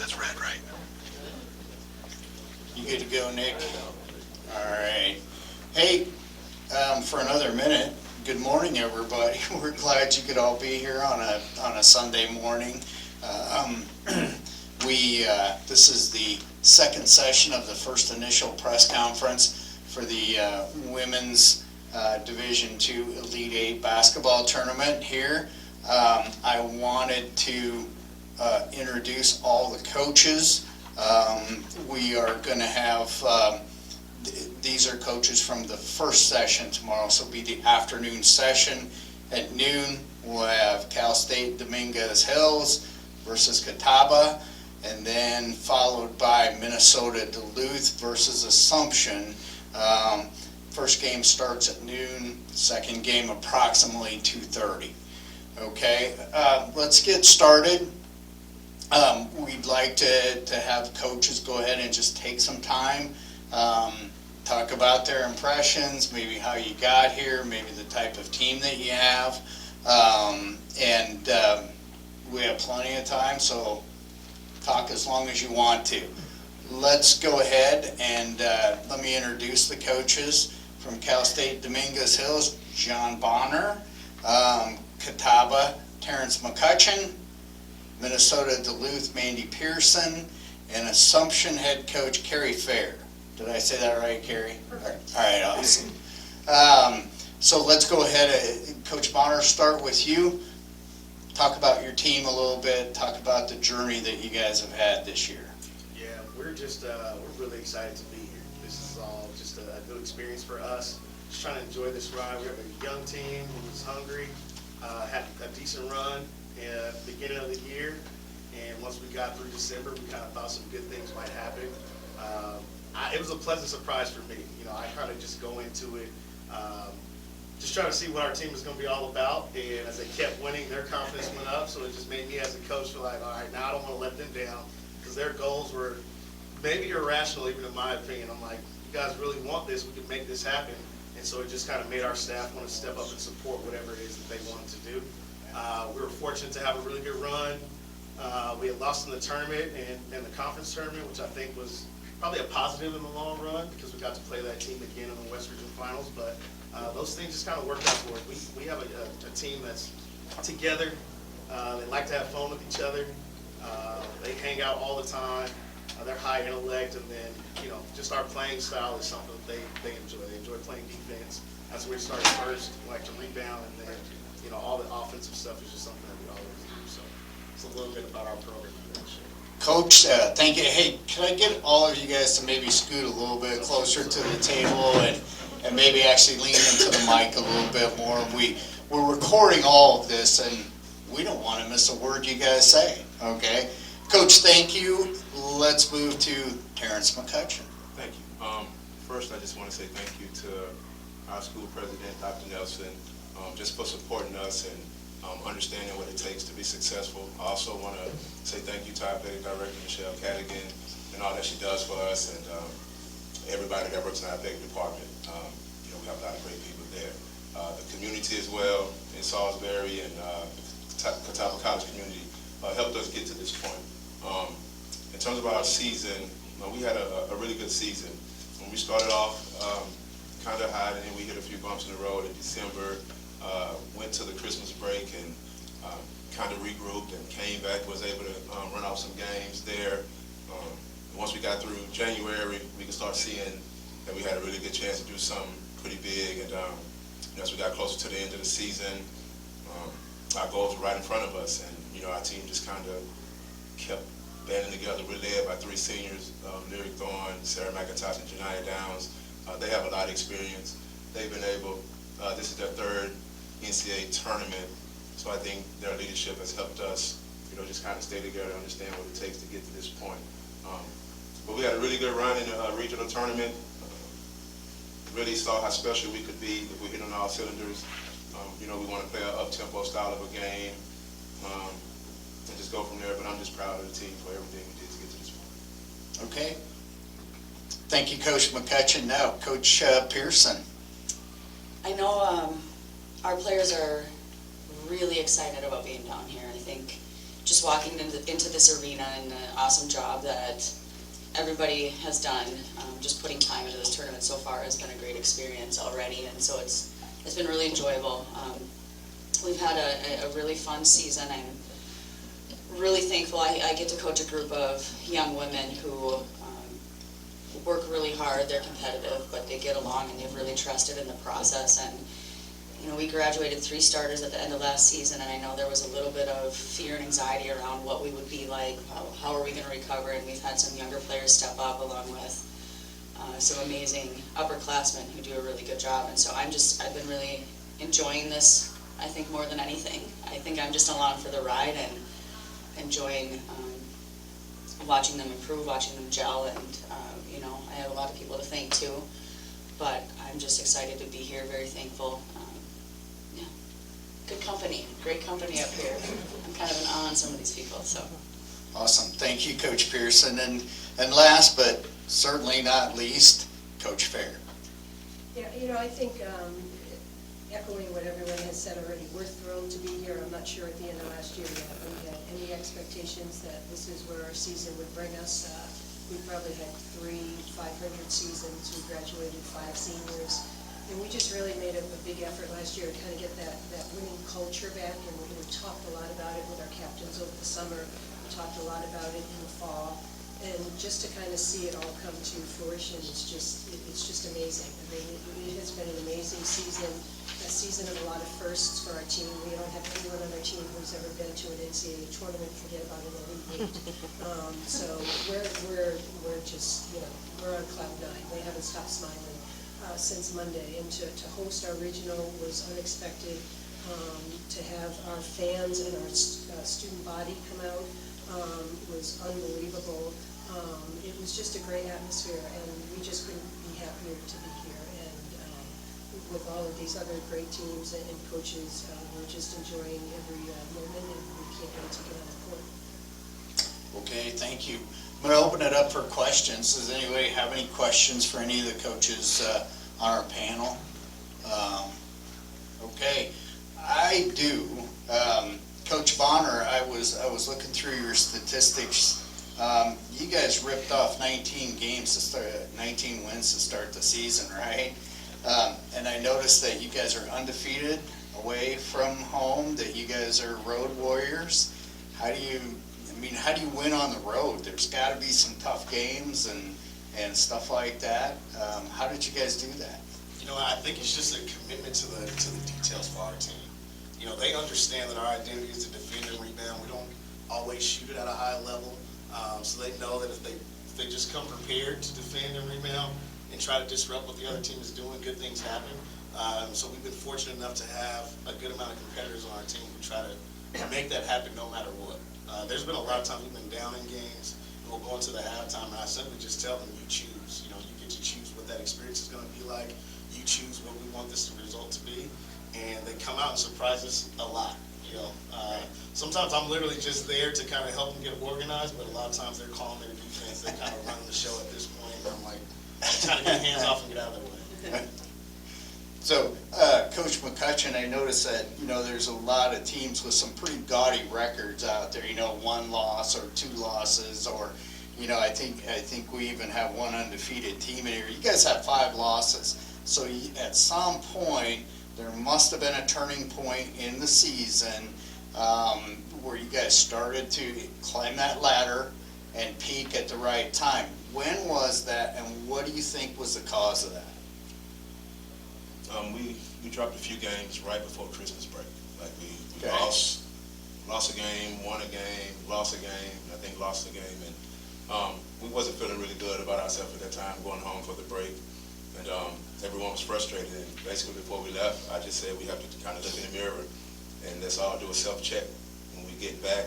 That's red, right? You good to go, Nick? All right. Hey, for another minute, good morning, everybody. We're glad you could all be here on a Sunday morning. This is the second session of the first initial press conference for the women's Division II Elite Eight basketball tournament here. I wanted to introduce all the coaches. We are going to have, these are coaches from the first session tomorrow, so it'll be the afternoon session. At noon, we'll have Cal State Dominguez Hills versus Catawba, and then followed by Minnesota Duluth versus Assumption. First game starts at noon, second game approximately 2:30. Okay, let's get started. We'd like to have coaches go ahead and just take some time, talk about their impressions, maybe how you got here, maybe the type of team that you have, and we have plenty of time, so talk as long as you want to. Let's go ahead and let me introduce the coaches. From Cal State Dominguez Hills, John Bonner. Catawba, Terence McCutcheon. Minnesota Duluth, Mandy Pearson. And Assumption head coach, Kerry Phayre. Did I say that right, Kerry? Perfect. All right, awesome. So let's go ahead. Coach Bonner, start with you. Talk about your team a little bit. Talk about the journey that you guys have had this year. Yeah, we're really excited to be here. This is all just a new experience for us. Just trying to enjoy this ride. We have a young team who was hungry, had a decent run at the beginning of the year, and once we got through December, we kind of thought some good things might happen. It was a pleasant surprise for me. You know, I kind of just go into it, just trying to see what our team is going to be all about, and as they kept winning, their confidence went up, so it just made me as a coach feel like, all right, now I don't want to let them down, because their goals were maybe irrational, even in my opinion. I'm like, you guys really want this, we can make this happen. And so it just kind of made our staff want to step up and support whatever it is that they wanted to do. We were fortunate to have a really good run. We had lost in the tournament and the conference tournament, which I think was probably a positive in the long run, because we got to play that team again in the West Region Finals. But those things just kind of worked out for us. We have a team that's together. They like to have fun with each other. They hang out all the time. They're high intellect, and then, you know, just our playing style is something that they enjoy. They enjoy playing defense. That's where we started first. We like to rebound, and then, you know, all the offensive stuff is just something that we always do. So it's a little bit about our program. Coach, thank you. Hey, can I get all of you guys to maybe scoot a little bit closer to the table and maybe actually lean into the mic a little bit more? We're recording all of this, and we don't want to miss a word you guys say, okay? Coach, thank you. Let's move to Terence McCutcheon. Thank you. First, I just want to say thank you to our school president, Dr. Nelson, just for supporting us and understanding what it takes to be successful. I also want to say thank you to our athletic director, Michelle Cadigan, and all that she does for us, and everybody that works in our athletic department. You know, we have a lot of great people there. The community as well in Salisbury and Catawba College community helped us get to this point. In terms of our season, we had a really good season. When we started off kind of hot, and then we hit a few bumps in the road in December, went to the Christmas break and kind of regrouped and came back, was able to run off some games there. Once we got through January, we could start seeing that we had a really good chance to do something pretty big. And as we got closer to the end of the season, our goals were right in front of us, and you know, our team just kind of kept banding together. We're led by three seniors, Lyric Thorne, Sarah McIntosh, and Janiyah Downs. They have a lot of experience. They've been able, this is their third NCAA tournament, so I think their leadership has helped us, you know, just kind of stay together and understand what it takes to get to this point. But we had a really good run in the regional tournament. Really saw how special we could be if we hit on all cylinders. You know, we want to play an up-tempo style of a game and just go from there. But I'm just proud of the team for everything we did to get to this point. Okay. Thank you, Coach McCutcheon. Now, Coach Pearson. I know our players are really excited about being down here. I think just walking into this arena and the awesome job that everybody has done, just putting time into this tournament so far has been a great experience already, and so it's been really enjoyable. We've had a really fun season. I'm really thankful I get to coach a group of young women who work really hard. They're competitive, but they get along, and they've really trusted in the process. And you know, we graduated 3 starters at the end of last season, and I know there was a little bit of fear and anxiety around what we would be like, how are we going to recover, and we've had some younger players step up along with some amazing upperclassmen who do a really good job. And so I've been really enjoying this, I think, more than anything. I think I'm just along for the ride and enjoying watching them improve, watching them gel, and you know, I have a lot of people to thank too, but I'm just excited to be here, very thankful. Yeah, good company, great company up here. I'm kind of in awe on some of these people, so. Awesome. Thank you, Coach Pearson. And last but certainly not least, Coach Phayre. Yeah, you know, I think echoing what everyone has said already, we're thrilled to be here. I'm not sure at the end of last year yet we had any expectations that this is where our season would bring us. We probably had 3 500 seasons. We graduated 5 seniors. And we just really made a big effort last year to kind of get that winning culture back. And we talked a lot about it with our captains over the summer. We talked a lot about it in the fall. And just to kind of see it all come to fruition, it's just amazing. I mean, it has been an amazing season, a season of a lot of firsts for our team. We don't have anyone on our team who's ever been to an NCAA tournament, forget about an Elite 8. So we're just, you know, we're on cloud 9. We haven't stopped smiling since Monday. And to host our regional was unexpected. To have our fans and our student body come out was unbelievable. It was just a great atmosphere, and we just couldn't be happier to be here. And with all of these other great teams and coaches, we're just enjoying every moment, and we can't wait to get on the court. Okay, thank you. I'm going to open it up for questions. Does anybody have any questions for any of the coaches on our panel? Okay, I do. Coach Bonner, I was looking through your statistics. You guys ripped off 19 games to start, 19 wins to start the season, right? And I noticed that you guys are undefeated away from home, that you guys are road warriors. How do you win on the road? There's got to be some tough games and stuff like that. How did you guys do that? You know, I think it's just a commitment to the details for our team. You know, they understand that our identity is to defend and rebound. We don't always shoot it at a high level, so they know that if they just come prepared to defend and rebound and try to disrupt what the other team is doing, good things happen. So we've been fortunate enough to have a good amount of competitors on our team who try to make that happen no matter what. There's been a lot of times we've been down in games, and we'll go into the halftime, and I simply just tell them, you choose. You know, you get to choose what that experience is going to be like. You choose what we want this result to be, and they come out and surprise us a lot. You know, sometimes I'm literally just there to kind of help them get organized, but a lot of times they're calling their defense. They kind of run the show at this point, and I'm like, trying to get hands off and get out of their way. So, Coach McCutcheon, I noticed that, you know, there's a lot of teams with some pretty gaudy records out there, you know, 1 loss or 2 losses, or, you know, I think we even have 1 undefeated team in here. You guys have 5 losses. So at some point, there must have been a turning point in the season where you guys started to climb that ladder and peak at the right time. When was that, and what do you think was the cause of that? We dropped a few games right before Christmas break. Like we Okay. lost a game, won a game, lost a game, I think lost a game, and we wasn't feeling really good about ourselves at that time, going home for the break, and everyone was frustrated. And basically before we left, I just said we have to kind of look in the mirror and let's all do a self-check when we get back.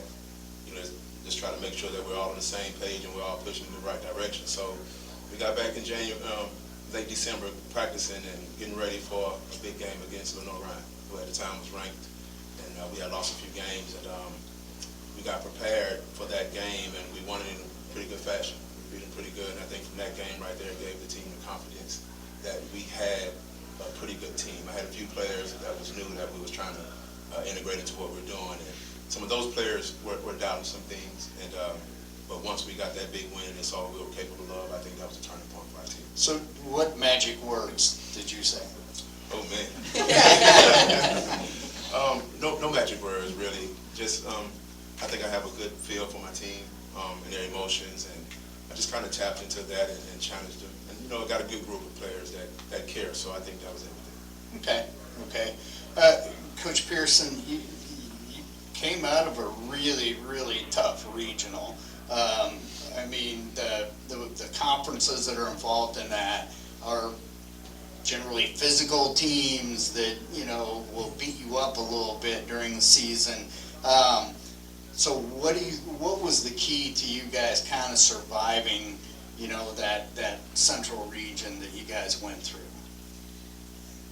You know, just try to make sure that we're all on the same page and we're all pushing in the right direction. So we got back in late December, practicing and getting ready for a big game against Lenore Ryan, who at the time was ranked, and we had lost a few games, and we got prepared for that game, and we won it in a pretty good fashion. We beat them pretty good, and I think from that game right there gave the team the confidence that we had a pretty good team. I had a few players that was new that we was trying to integrate into what we're doing, and some of those players were doubting some things, and but once we got that big win, and it's all we were capable of, I think that was a turning point for our team. So what magic words did you say? Oh, man. No magic words, really. Just, I think I have a good feel for my team and their emotions, and I just kind of tapped into that and challenged them. And, you know, I got a good group of players that care, so I think that was everything. Okay. Coach Pearson, you came out of a really, really tough regional. I mean, the conferences that are involved in that are generally physical teams that, you know, will beat you up a little bit during the season. So what was the key to you guys kind of surviving, you know, that central region that you guys went through?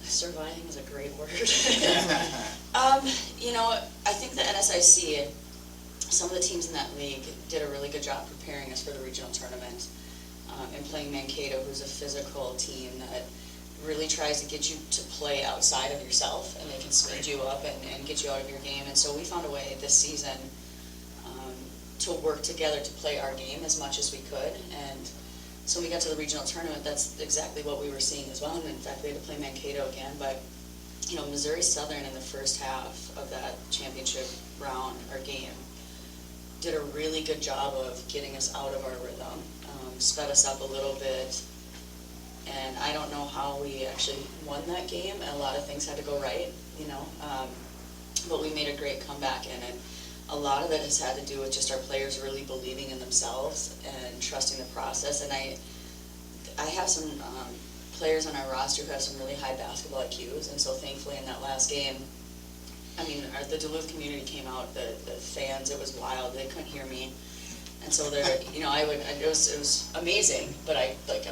Surviving is a great word. You know, I think the NSIC, some of the teams in that league did a really good job preparing us for the regional tournament, and playing Mankato, who's a physical team that really tries to get you to play outside of yourself, and they can speed you up and get you out of your game. And so we found a way this season to work together to play our game as much as we could. And so when we got to the regional tournament, that's exactly what we were seeing as well. And in fact, we had to play Mankato again. But, you know, Missouri Southern in the first half of that championship round, or game, did a really good job of getting us out of our rhythm, sped us up a little bit. And I don't know how we actually won that game, and a lot of things had to go right, you know. But we made a great comeback in it. A lot of it has had to do with just our players really believing in themselves and trusting the process. And I have some players on our roster who have some really high basketball IQs, and so thankfully in that last game, I mean, the Duluth community came out, the fans, it was wild, they couldn't hear me. And so they're, you know, it was amazing, but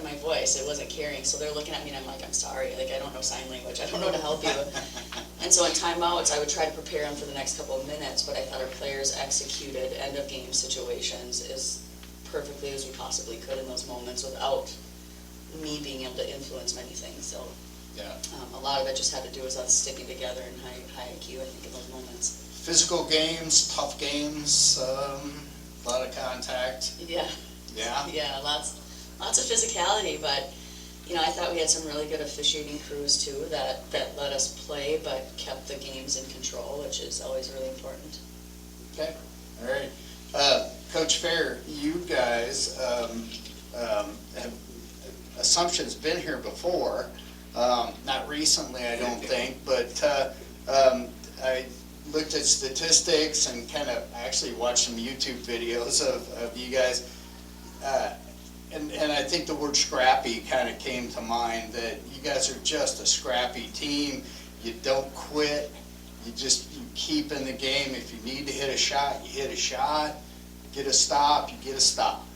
my voice, it wasn't carrying, so they're looking at me and I'm like, I'm sorry, like, I don't know sign language, I don't know how to help you. And so in timeouts, I would try to prepare them for the next couple of minutes, but I thought our players executed end of game situations as perfectly as we possibly could in those moments without me being able to influence many things. So Yeah. a lot of it just had to do with us sticking together and high IQ, I think, in those moments. Physical games, tough games, a lot of contact. Yeah. Yeah? Yeah, lots of physicality, but, you know, I thought we had some really good officiating crews too that let us play but kept the games in control, which is always really important. Okay, all right. Coach Phayre, you guys have Assumption's been here before, not recently, I don't think, but I looked at statistics and kind of actually watched some YouTube videos of you guys. And I think the word scrappy kind of came to mind, that you guys are just a scrappy team. You don't quit. You keep in the game. If you need to hit a shot, you hit a shot. Get a stop, you get a stop.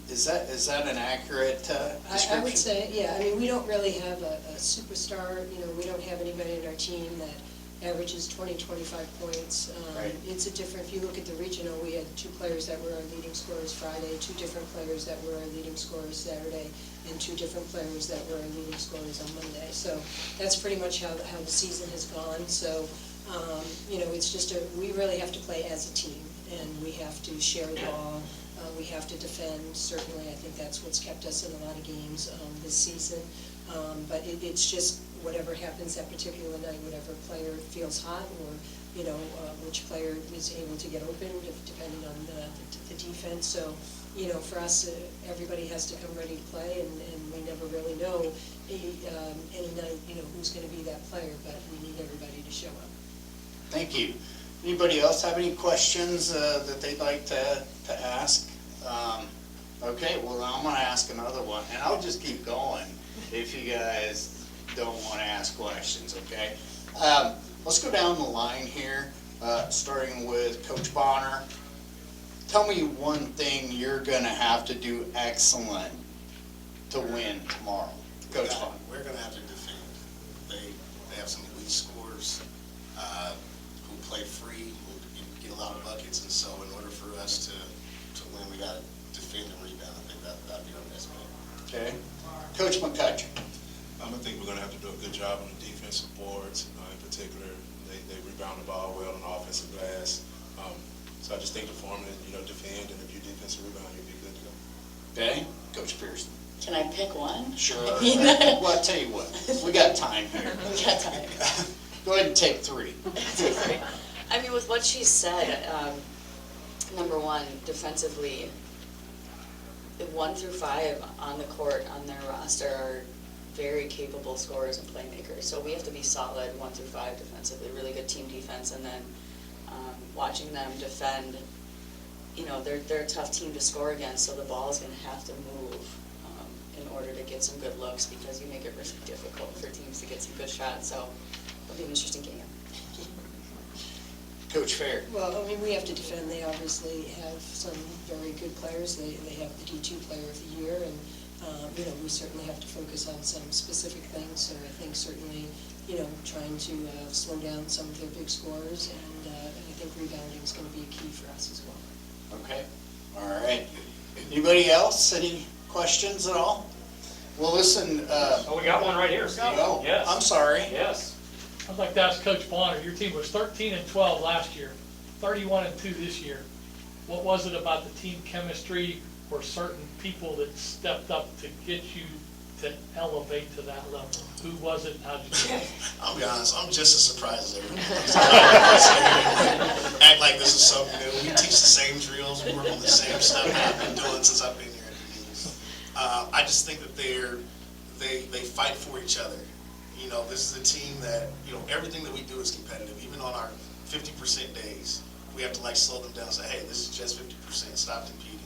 Is that an accurate description? I would say, yeah. I mean, we don't really have a superstar. You know, we don't have anybody in our team that averages 20, 25 points. Right. It's a different, if you look at the regional, we had 2 players that were our leading scorers Friday, 2 different players that were our leading scorers Saturday, and 2 different players that were our leading scorers on Monday. So that's pretty much how the season has gone. So, you know, it's just we really have to play as a team, and we have to share the ball. We have to defend. Certainly, I think that's what's kept us in a lot of games this season. But it's just whatever happens that particular night, whatever player feels hot, or, you know, which player is able to get open, depending on the defense. So, you know, for us, everybody has to come ready to play, and we never really know any night, you know, who's going to be that player, but we need everybody to show up. Thank you. Anybody else have any questions that they'd like to ask? Okay, well, I'm going to ask another one, and I'll just keep going if you guys don't want to ask questions, okay? Let's go down the line here, starting with Coach Bonner. Tell me one thing you're going to have to do excellent to win tomorrow. Coach Bonner. We're going to have to defend. They have some elite scorers who play free, who get a lot of buckets, and so in order for us to win, we got to defend and rebound. I think that'd be our best bet. Okay. Coach McCutcheon. I think we're going to have to do a good job on the defensive boards, in particular, They rebound the ball well on the offensive glass. So I just think the formula, defend, and if you defensive rebound, you'll be good to go. Okay, Coach Pearson. Can I pick one? Sure. I mean, Well, I'll tell you what, we got time here. we got time. Go ahead and take 3. I mean, with what she said, number one, defensively, 1 through 5 on the court on their roster are very capable scorers and playmakers. So we have to be solid 1 through 5 defensively, really good team defense, and then watching them defend. They're a tough team to score against, so the ball is going to have to move in order to get some good looks, because you make it really difficult for teams to get some good shots. So it'll be an interesting game. Coach Phayre. Well, I mean, we have to defend. They obviously have some very good players. They have the D2 Player of the Year, and we certainly have to focus on some specific things. So I think certainly, trying to slow down some of their big scorers, and I think rebounding is going to be a key for us as well. Okay, all right. Anybody else? Any questions at all? Well, listen. Oh, we got one right here. Oh, Yes. I'm sorry. Yes. I'd like to ask Coach Bonner, your team was 13-12 last year, 31-2 this year. What was it about the team chemistry or certain people that stepped up to get you to elevate to that level? Who was it? How'd you do it? I'll be honest, I'm just as surprised as everyone else. Act like this is something new. We teach the same drills, we work on the same stuff that I've been doing since I've been here at Duluth. I just think that they fight for each other. This is a team that, everything that we do is competitive. Even on our 50% days, we have to slow them down and say, hey, this is just 50%, stop competing.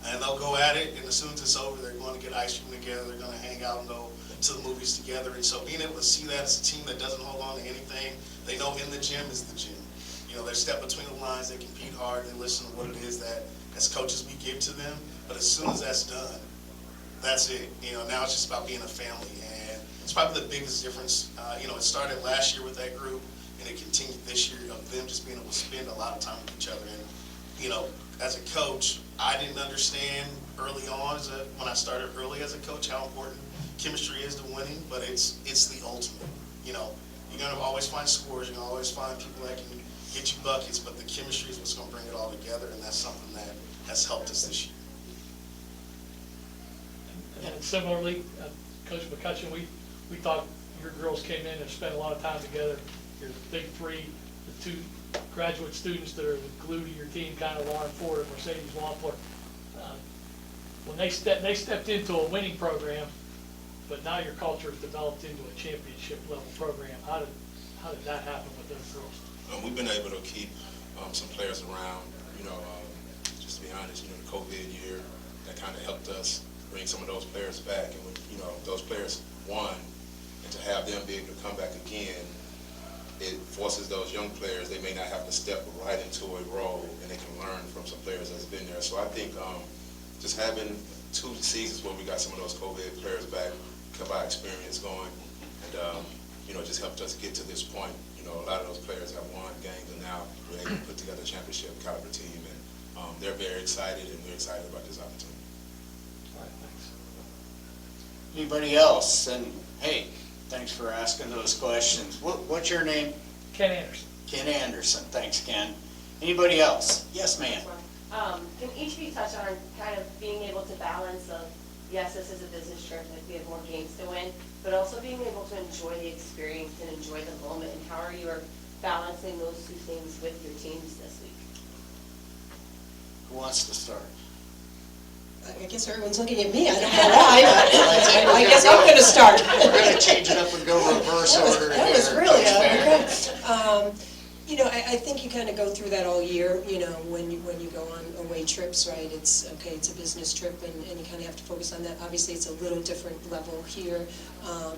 And they'll go at it, and as soon as it's over, they're going to get ice cream together, they're going to hang out and go to the movies together. And so being able to see that as a team that doesn't hold on to anything, they know in the gym is the gym. They step between the lines, they compete hard, they listen to what it is that, as coaches, we give to them. But as soon as that's done, that's it. Now it's just about being a family. And it's probably the biggest difference. It started last year with that group, and it continued this year of them just being able to spend a lot of time with each other. And, as a coach, I didn't understand early on, when I started early as a coach, how important chemistry is to winning, but it's the ultimate. You're going to always find scores, you're going to always find people that can get you buckets, but the chemistry is what's going to bring it all together, and that's something that has helped us this year. And similarly, Coach McCutcheon, we thought your girls came in and spent a lot of time together. Your big 3, the 2 graduate students that are the glue to your team, kind of Lauren Ford and Mercedes Wampler. When they stepped into a winning program, but now your culture has developed into a championship level program. How did that happen with those girls? We've been able to keep some players around. Just to be honest, the COVID year, that kind of helped us bring some of those players back. And when, those players won, and to have them be able to come back again, it forces those young players, they may not have to step right into a role, and they can learn from some players that's been there. So I think just having 2 seasons where we got some of those COVID players back, kept our experience going, and just helped us get to this point. A lot of those players have won games, and now we're able to put together a championship caliber team, and they're very excited, and we're excited about this opportunity. All right, thanks. Anybody else? And hey, thanks for asking those questions. What's your name? Ken Anderson. Ken Anderson. Thanks, Ken. Anybody else? Yes, ma'am. Can each of you touch on kind of being able to balance of, yes, this is a business trip, like we have more games to win, but also being able to enjoy the experience and enjoy the moment, and how are you balancing those 2 things with your teams this week? Who wants to start? I guess everyone's looking at me. I don't know why, but I guess I'm going to start. We're going to change it up and go reverse order That here. was really Coach good. I think you kind of go through that all year, when you go on away trips, right? It's a business trip, and you kind of have to focus on that. Obviously, it's a little different level here.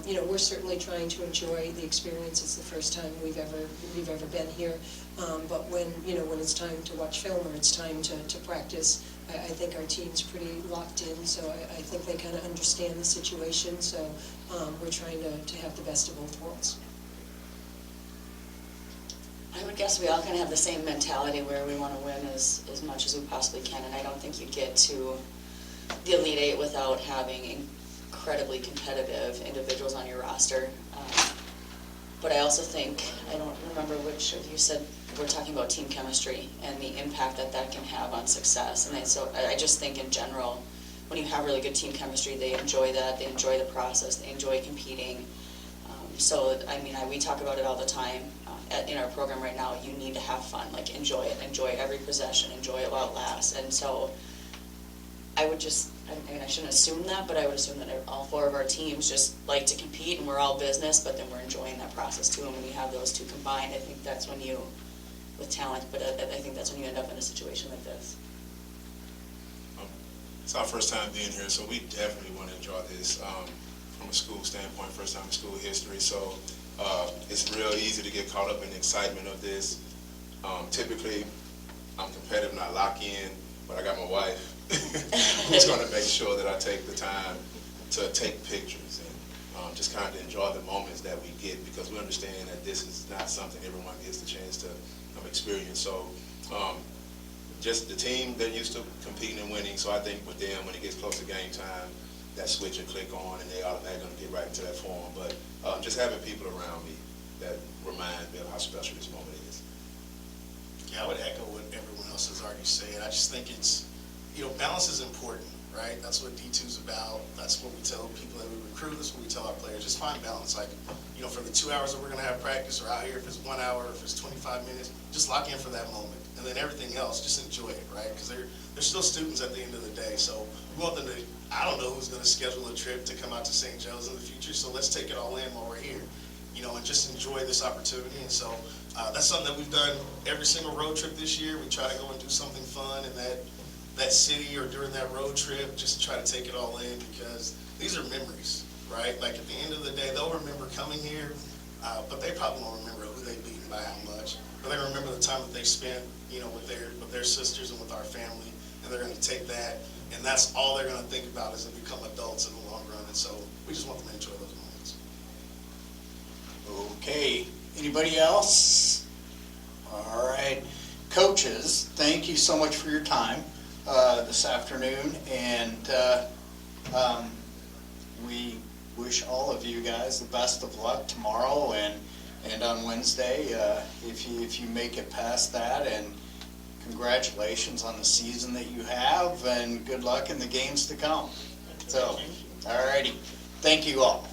We're certainly trying to enjoy the experience. It's the first time we've ever been here. But when it's time to watch film or it's time to practice, I think our team's pretty locked in. So I think they kind of understand the situation. So we're trying to have the best of both worlds. I would guess we all kind of have the same mentality where we want to win as much as we possibly can, and I don't think you get to the Elite 8 without having incredibly competitive individuals on your roster. But I also think, I don't remember which of you said, we're talking about team chemistry and the impact that that can have on success. And so I just think in general, when you have really good team chemistry, they enjoy that, they enjoy the process, they enjoy competing. So, I mean, we talk about it all the time in our program right now. You need to have fun, like enjoy it, enjoy every possession, enjoy it while it lasts. And so I would just, I mean, I shouldn't assume that, but I would assume that all 4 of our teams just like to compete and we're all business, but then we're enjoying that process too. And when you have those two combined, I think that's when you, with talent, but I think that's when you end up in a situation like this. It's our first time being here, so we definitely want to enjoy this from a school standpoint, first time in school history. So it's real easy to get caught up in the excitement of this. Typically, I'm competitive and I lock in, but I got my wife who's going to make sure that I take the time to take pictures and just kind of enjoy the moments that we get, because we understand that this is not something everyone gets the chance to experience. So just the team, they're used to competing and winning, so I think with them, when it gets close to game time, that switch will click on and they automatically going to get right into that form. But just having people around me that remind me of how special this moment is. Yeah, I would echo what everyone else has already said. I just think it's, balance is important, right? That's what D2's about. That's what we tell people that we recruit. That's what we tell our players. Just find balance. Like, for the 2 hours that we're going to have practice, or out here, if it's 1 hour, if it's 25 minutes, just lock in for that moment. And then everything else, just enjoy it, right? Because they're still students at the end of the day. So we want them to, I don't know who's going to schedule a trip to come out to St. Joe's in the future, so let's take it all in while we're here, and just enjoy this opportunity. And so that's something that we've done every single road trip this year. We try to go and do something fun in that city or during that road trip, just to try to take it all in, because these are memories, right? Like at the end of the day, they'll remember coming here, but they probably won't remember who they beat and by how much. But they remember the time that they spent, with their sisters and with our family, and they're going to take that, and that's all they're going to think about as they become adults in the long run. And so we just want them to enjoy those moments. Okay, anybody else? All right, coaches, thank you so much for your time this afternoon, and we wish all of you guys the best of luck tomorrow and on Wednesday, if you make it past that, and congratulations on the season that you have, and good luck in the games to come. So, all righty, thank you all.